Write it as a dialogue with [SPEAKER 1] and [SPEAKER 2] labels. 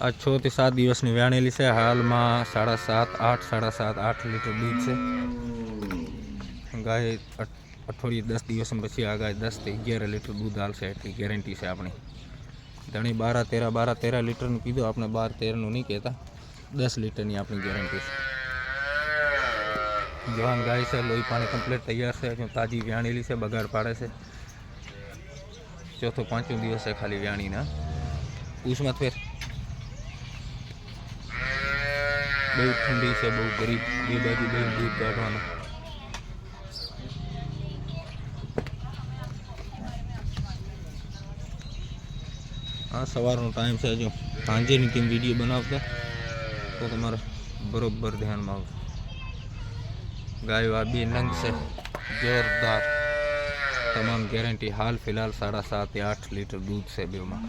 [SPEAKER 1] આ 6 થી 7 દિવસની વ્યાણેલી છે. હાલમાં 7.5 લીટર દૂધ છે. ગાય અઠવાડિયે 10 દિવસ પછી આ ગાય 10 થી 11 લીટર દૂધ હાલશે એટલી ગેરંટી છે આપણી. ધણી 12-13 લીટરનું કીધું, આપણે 12-13નું નહીં કહેતા, 10 લીટરની આપણી ગેરંટી છે. જવાન ગાય છે, લોહી પાણી કમ્પ્લીટ તૈયાર છે, જો તાજી વ્યાણેલી છે, બગાડ પાડે છે. 4-5 દિવસ છે ખાલી વ્યાણીના. પૂછમાં ફેર બહુ ઠંડી છે, બહુ ગરીબ, બે બાજુ બહુ દૂધ કાઢવાનું. આ સવારનો ટાઈમ છે, જો સાંજેની ટીમ વિડીયો બનાવતા તો તમારે બરોબર ધ્યાનમાં આવશે. ગાયો આ બે નંગ છે, જોરદાર, તમામ ગેરંટી. હાલ ફિલહાલ 7.5 થી 8 લીટર દૂધ છે બેમાં.